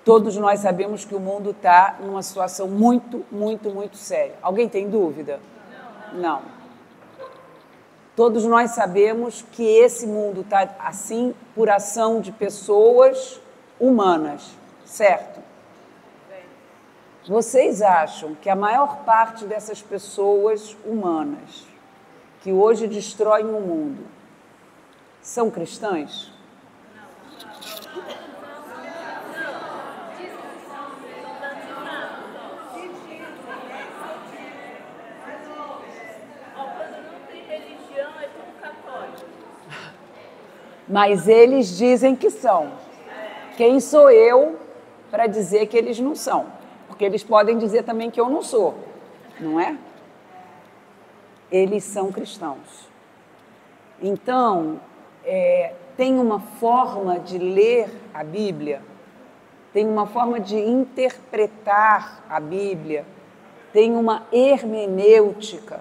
Todos nós sabemos que o mundo está numa situação muito, muito, muito séria. Alguém tem dúvida? Não. Todos nós sabemos que esse mundo está assim por ação de pessoas humanas, certo? Vocês acham que a maior parte dessas pessoas humanas que hoje destroem o mundo são cristãs? Mas eles dizem que são. Quem sou eu para dizer que eles não são? Porque eles podem dizer também que eu não sou, não é? Eles são cristãos. Então, tem uma forma de ler a Bíblia, tem uma forma de interpretar a Bíblia, tem uma hermenêutica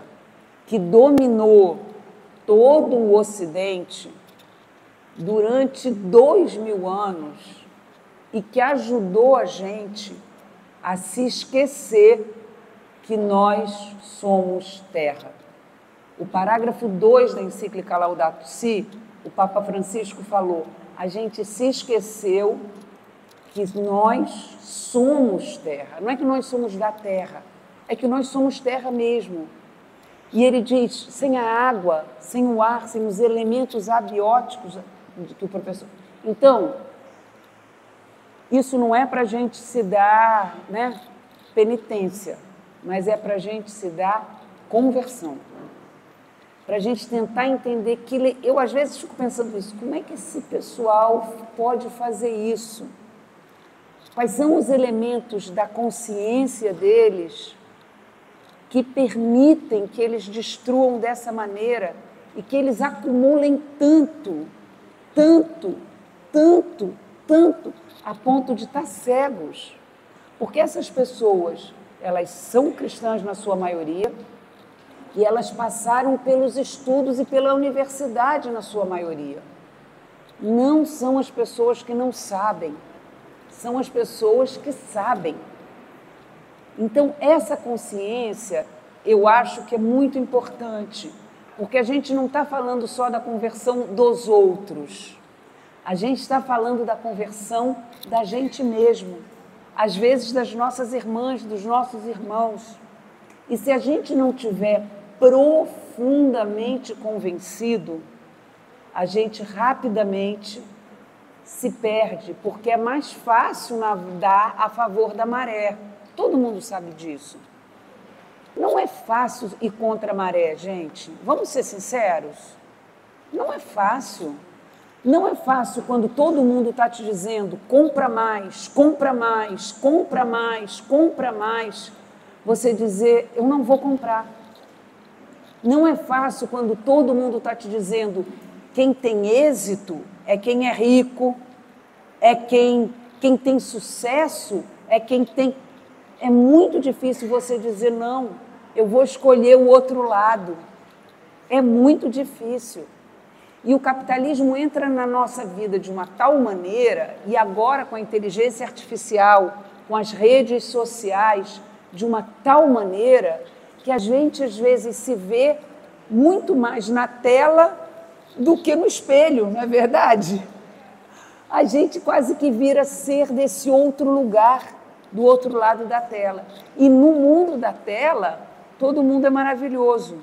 que dominou todo o Ocidente durante 2000 anos e que ajudou a gente a se esquecer que nós somos terra. O parágrafo 2 da encíclica Laudato Si, o Papa Francisco falou, a gente se esqueceu que nós somos terra. Não é que nós somos da terra, é que nós somos terra mesmo. E ele diz, sem a água, sem o ar, sem os elementos abióticos que o professor... Então, isso não é para a gente se dar, né, penitência, mas é para a gente se dar conversão. Para a gente tentar entender que... Eu, às vezes, fico pensando isso. Como é que esse pessoal pode fazer isso? Quais são os elementos da consciência deles que permitem que eles destruam dessa maneira e que eles acumulem tanto, a ponto de estar cegos? Porque essas pessoas, elas são cristãs na sua maioria e elas passaram pelos estudos e pela universidade na sua maioria. Não são as pessoas que não sabem, são as pessoas que sabem. Então, essa consciência, eu acho que é muito importante, porque a gente não está falando só da conversão dos outros, a gente está falando da conversão da gente mesmo, às vezes das nossas irmãs, dos nossos irmãos. E se a gente não tiver profundamente convencido, a gente rapidamente se perde, porque é mais fácil nadar a favor da maré. Todo mundo sabe disso. Não é fácil ir contra a maré, gente. Vamos ser sinceros? Não é fácil. Não é fácil quando todo mundo está te dizendo compra mais, compra mais, compra mais, compra mais. Você dizer, eu não vou comprar. Não é fácil quando todo mundo está te dizendo quem tem êxito é quem é rico, é quem tem sucesso, é quem tem... É muito difícil você dizer, não, eu vou escolher o outro lado. É muito difícil. E o capitalismo entra na nossa vida de uma tal maneira, e agora com a inteligência artificial, com as redes sociais, de uma tal maneira, que a gente às vezes se vê muito mais na tela do que no espelho, não é verdade? A gente quase que vira ser desse outro lugar, do outro lado da tela. E no mundo da tela, todo mundo é maravilhoso.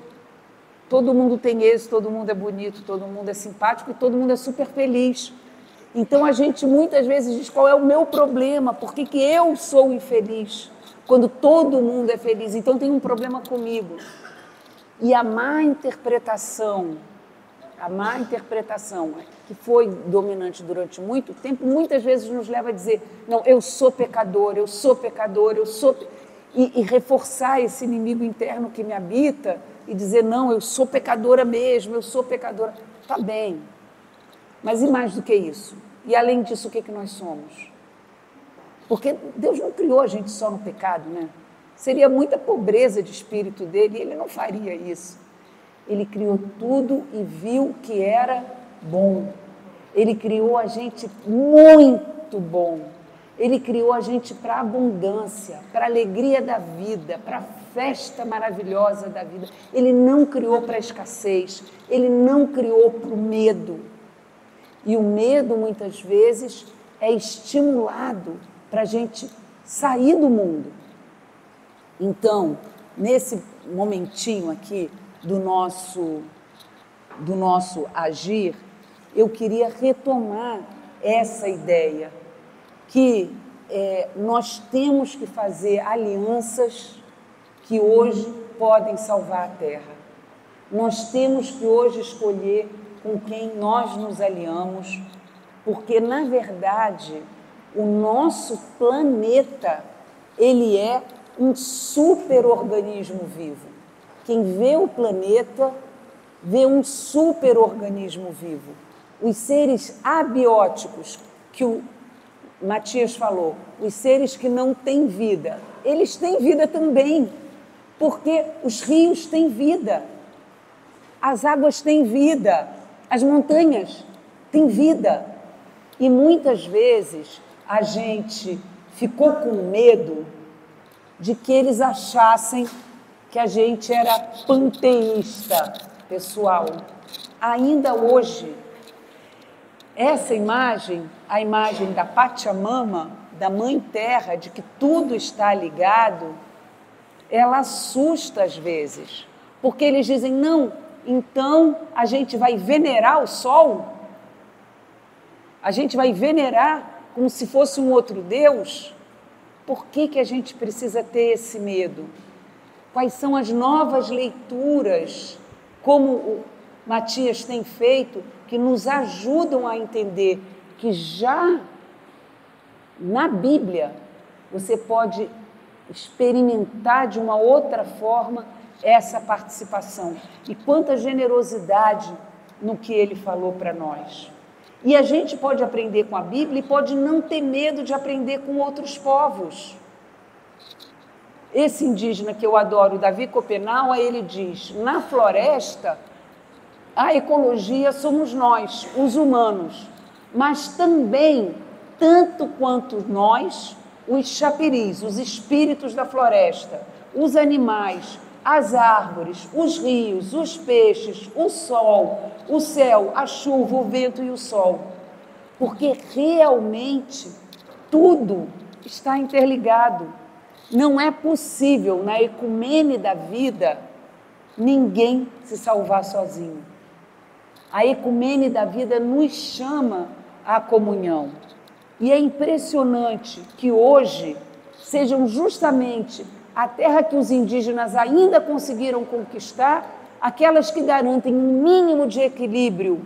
Todo mundo tem êxito, todo mundo é bonito, todo mundo é simpático e todo mundo é super feliz. Então a gente muitas vezes diz, qual é o meu problema? Por que que eu sou infeliz? Quando todo mundo é feliz, então tem um problema comigo. E a má interpretação que foi dominante durante muito tempo, muitas vezes nos leva a dizer, não, eu sou pecador, eu sou pecador, eu sou... E reforçar esse inimigo interno que me habita e dizer, não, eu sou pecadora mesmo, eu sou pecadora. Tá bem, mas e mais do que isso? E além disso, o que que nós somos? Porque Deus não criou a gente só no pecado, né? Seria muita pobreza de espírito dele e ele não faria isso. Ele criou tudo e viu que era bom. Ele criou a gente muito bom. Ele criou a gente para a abundância, para a alegria da vida, para a festa maravilhosa da vida. Ele não criou para a escassez, ele não criou para o medo. E o medo, muitas vezes, é estimulado para a gente sair do mundo. Então, nesse momentinho aqui do nosso agir, eu queria retomar essa ideia que nós temos que fazer alianças que hoje podem salvar a Terra. Nós temos que hoje escolher com quem nós nos aliamos, porque, na verdade, o nosso planeta, ele é um superorganismo vivo. Quem vê o planeta, vê um superorganismo vivo. Os seres abióticos, que o Matias falou, os seres que não têm vida, eles têm vida também, porque os rios têm vida, as águas têm vida, as montanhas têm vida. E muitas vezes a gente ficou com medo de que eles achassem que a gente era panteísta, pessoal. Ainda hoje, essa imagem, a imagem da Pachamama, da Mãe Terra, de que tudo está ligado, ela assusta às vezes, porque eles dizem, não, então a gente vai venerar o sol? A gente vai venerar como se fosse um outro Deus? Por que a gente precisa ter esse medo? Quais são as novas leituras, como o Matias tem feito, que nos ajudam a entender que já na Bíblia você pode experimentar de uma outra forma essa participação. E quanta generosidade no que ele falou para nós. E a gente pode aprender com a Bíblia e pode não ter medo de aprender com outros povos. Esse indígena que eu adoro, Davi Copenau, ele diz, na floresta, a ecologia somos nós, os humanos, mas também, tanto quanto nós, os chapiris, os espíritos da floresta, os animais, as árvores, os rios, os peixes, o sol, o céu, a chuva, o vento e o sol. Porque realmente tudo está interligado. Não é possível, na ecumene da vida, ninguém se salvar sozinho. A ecumene da vida nos chama à comunhão. E é impressionante que hoje sejam justamente a terra que os indígenas ainda conseguiram conquistar, aquelas que garantem um mínimo de equilíbrio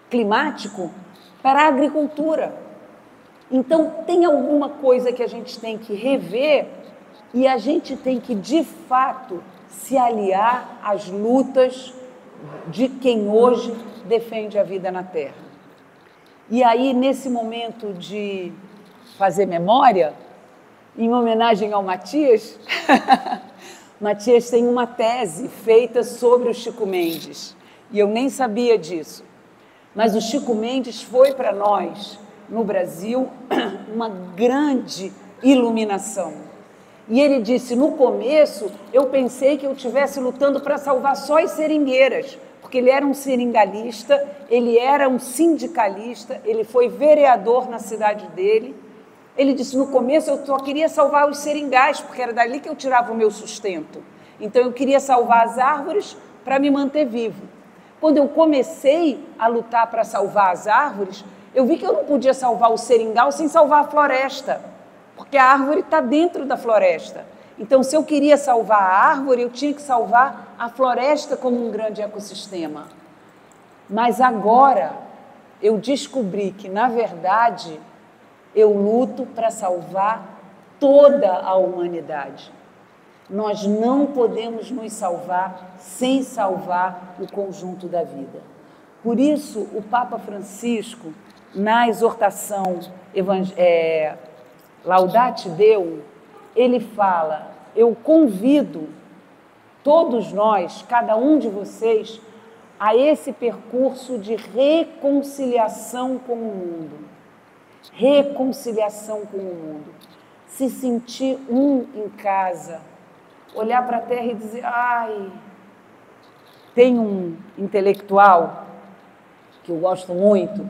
climático para a agricultura. Então, tem alguma coisa que a gente tem que rever e a gente tem que, de fato, se aliar às lutas de quem hoje defende a vida na Terra. E aí, nesse momento de fazer memória, em homenagem ao Matias, Matias tem uma tese feita sobre o Chico Mendes, e eu nem sabia disso. Mas o Chico Mendes foi para nós, no Brasil, uma grande iluminação. E ele disse, no começo, eu pensei que eu estivesse lutando para salvar só as seringueiras, porque ele era um seringalista, ele era um sindicalista, ele foi vereador na cidade dele. Ele disse, no começo eu só queria salvar os seringais, porque era dali que eu tirava o meu sustento. Então eu queria salvar as árvores para me manter vivo. Quando eu comecei a lutar para salvar as árvores, eu vi que eu não podia salvar o seringal sem salvar a floresta, porque a árvore está dentro da floresta. Então, se eu queria salvar a árvore, eu tinha que salvar a floresta como um grande ecossistema. Mas agora eu descobri que, na verdade, eu luto para salvar toda a humanidade. Nós não podemos nos salvar sem salvar o conjunto da vida. Por isso, o Papa Francisco, na exortação Laudate Deum, ele fala, eu convido todos nós, cada um de vocês, a esse percurso de reconciliação com o mundo. reconciliação com o mundo, se sentir um em casa, olhar para a terra e dizer, ai, tem um intelectual que eu gosto muito,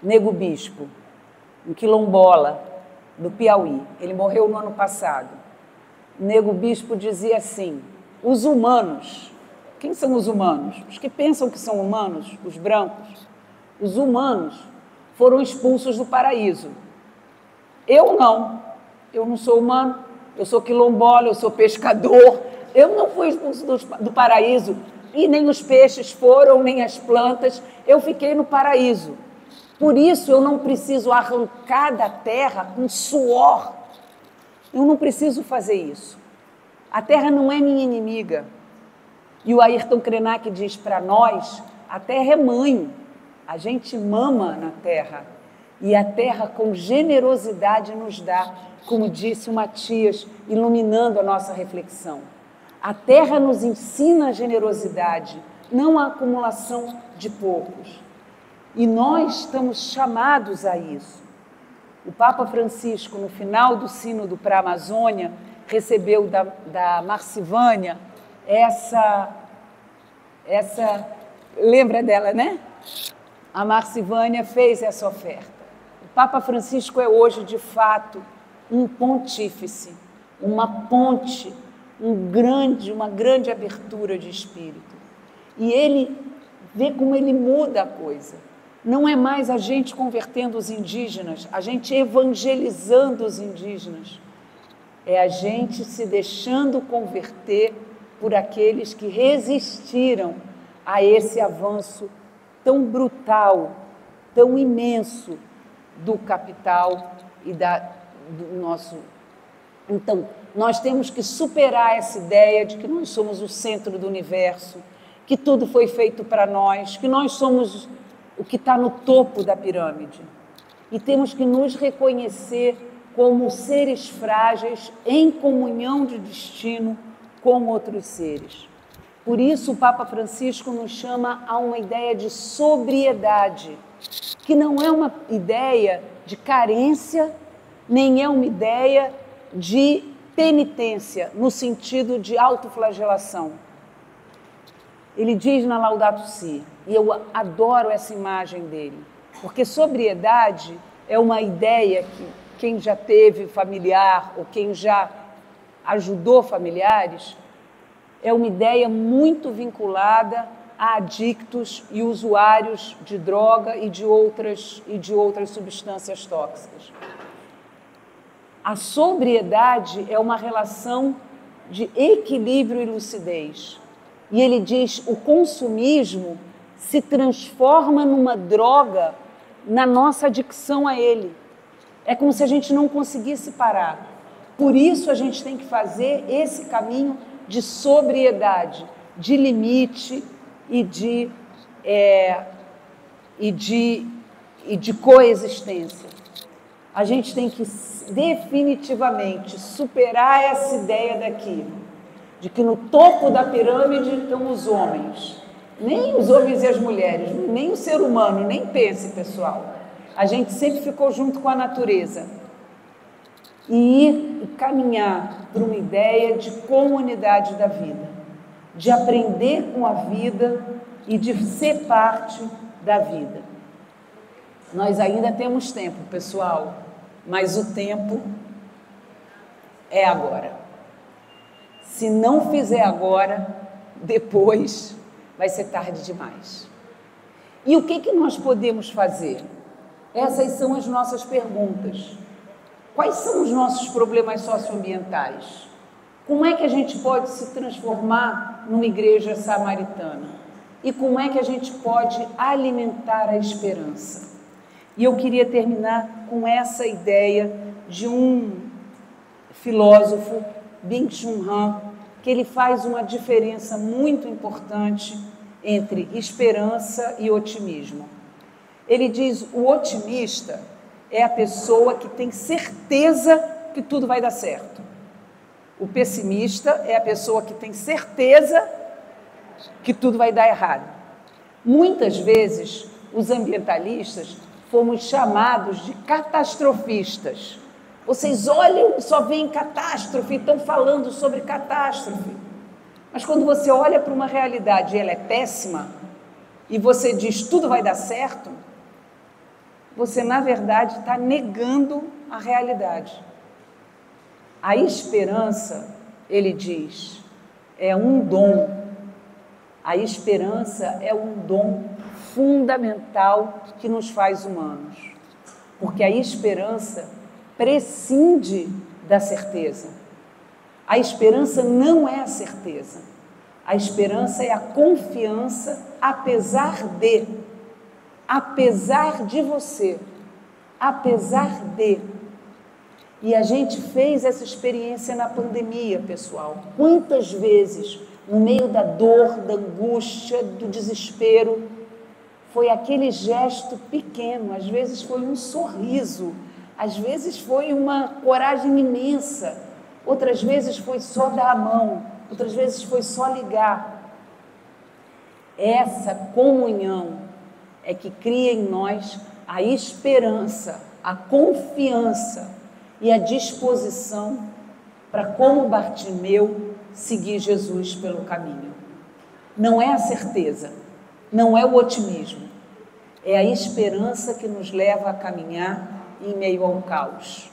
Nego Bispo, um quilombola do Piauí, ele morreu no ano passado. Nego Bispo dizia assim, os humanos, quem são os humanos? Os que pensam que são humanos, os brancos, os humanos foram expulsos do paraíso. Eu não sou humano, eu sou quilombola, eu sou pescador, eu não fui expulso do paraíso, e nem os peixes foram, nem as plantas, eu fiquei no paraíso. Por isso eu não preciso arrancar da terra com suor, eu não preciso fazer isso. A terra não é minha inimiga. E o Ayrton Krenak diz para nós, a terra é mãe, a gente mama na terra, e a terra com generosidade nos dá, como disse o Matias, iluminando a nossa reflexão. A terra nos ensina a generosidade, não a acumulação de poucos. E nós estamos chamados a isso. O Papa Francisco, no final do Sínodo para a Amazônia, recebeu da Marcivânia essa... Lembra dela, né? A Marcivânia fez essa oferta. O Papa Francisco é hoje, de fato, um pontífice, uma ponte, uma grande abertura de espírito. E ele vê como ele muda a coisa. Não é mais a gente convertendo os indígenas, a gente evangelizando os indígenas. É a gente se deixando converter por aqueles que resistiram a esse avanço tão brutal, tão imenso do capital e do nosso... Então, nós temos que superar essa ideia de que nós somos o centro do universo, que tudo foi feito para nós, que nós somos o que está no topo da pirâmide. E temos que nos reconhecer como seres frágeis em comunhão de destino com outros seres. Por isso, o Papa Francisco nos chama a uma ideia de sobriedade, que não é uma ideia de carência, nem é uma ideia de penitência, no sentido de autoflagelação. Ele diz na Laudato Si, e eu adoro essa imagem dele, porque sobriedade é uma ideia que quem já teve familiar ou quem já ajudou familiares, é uma ideia muito vinculada a adictos e usuários de droga e de outras substâncias tóxicas. A sobriedade é uma relação de equilíbrio e lucidez. E ele diz, o consumismo se transforma numa droga na nossa adicção a ele. É como se a gente não conseguisse parar. Por isso a gente tem que fazer esse caminho de sobriedade, de limite e de coexistência. A gente tem que definitivamente superar essa ideia daqui, de que no topo da pirâmide estão os homens. Nem os homens e as mulheres, nem o ser humano, nem pense, pessoal. A gente sempre ficou junto com a natureza. E ir e caminhar para uma ideia de comunidade da vida, de aprender com a vida e de ser parte da vida. Nós ainda temos tempo, pessoal, mas o tempo é agora. Se não fizer agora, depois vai ser tarde demais. E o que nós podemos fazer? Essas são as nossas perguntas. Quais são os nossos problemas socioambientais? Como é que a gente pode se transformar numa igreja samaritana? E como é que a gente pode alimentar a esperança? E eu queria terminar com essa ideia de um filósofo, Byung-Chul Han, que ele faz uma diferença muito importante entre esperança e otimismo. Ele diz, o otimista é a pessoa que tem certeza que tudo vai dar certo. O pessimista é a pessoa que tem certeza que tudo vai dar errado. Muitas vezes, os ambientalistas fomos chamados de catastrofistas. Vocês olham e só veem catástrofe, estão falando sobre catástrofe. Mas quando você olha para uma realidade e ela é péssima, e você diz tudo vai dar certo, você na verdade está negando a realidade. A esperança, ele diz, é um dom. A esperança é um dom fundamental que nos faz humanos, porque a esperança prescinde da certeza. A esperança não é a certeza. A esperança é a confiança apesar de você, apesar de. E a gente fez essa experiência na pandemia, pessoal. Quantas vezes, no meio da dor, da angústia, do desespero, foi aquele gesto pequeno, às vezes foi um sorriso, às vezes foi uma coragem imensa, outras vezes foi só dar a mão, outras vezes foi só ligar. Essa comunhão é que cria em nós a esperança, a confiança e a disposição para, como Bartimeu, seguir Jesus pelo caminho. Não é a certeza, não é o otimismo, é a esperança que nos leva a caminhar em meio ao caos.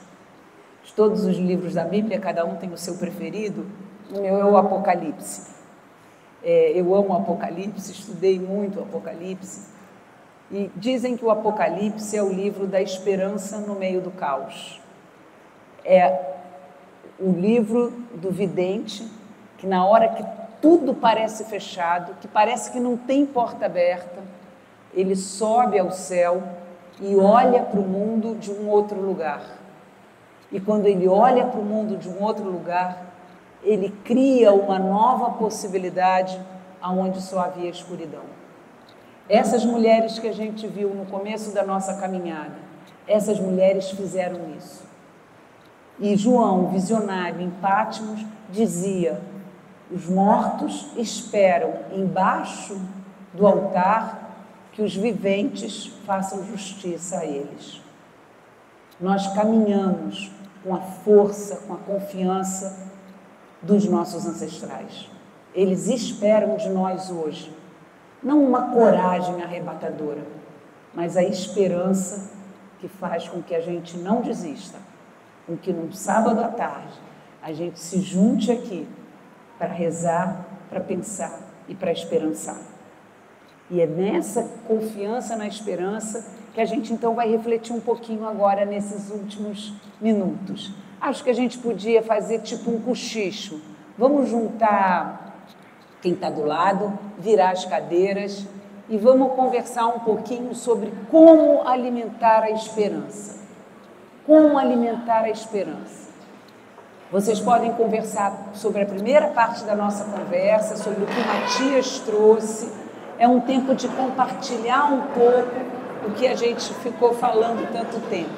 De todos os livros da Bíblia, cada um tem o seu preferido, o meu é o Apocalipse. Eu amo o Apocalipse, estudei muito o Apocalipse, e dizem que o Apocalipse é o livro da esperança no meio do caos. É o livro do vidente, que na hora que tudo parece fechado, que parece que não tem porta aberta, ele sobe ao céu e olha para o mundo de um outro lugar. E quando ele olha para o mundo de um outro lugar, ele cria uma nova possibilidade aonde só havia escuridão. Essas mulheres que a gente viu no começo da nossa caminhada, essas mulheres fizeram isso. E João, visionário em Patmos, dizia: os mortos esperam embaixo do altar que os viventes façam justiça a eles. Nós caminhamos com a força, com a confiança dos nossos ancestrais. Eles esperam de nós hoje, não uma coragem arrebatadora, mas a esperança que faz com que a gente não desista, com que num sábado à tarde a gente se junte aqui para rezar, para pensar e para esperançar. E é nessa confiança na esperança que a gente então vai refletir um pouquinho agora nesses últimos minutos. Acho que a gente podia fazer tipo um cochicho. Vamos juntar quem está do lado, virar as cadeiras e vamos conversar um pouquinho sobre como alimentar a esperança. Como alimentar a esperança. Vocês podem conversar sobre a primeira parte da nossa conversa, sobre o que Matias trouxe. É um tempo de compartilhar um pouco o que a gente ficou falando tanto tempo.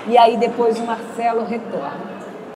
E aí depois o Marcelo retorna.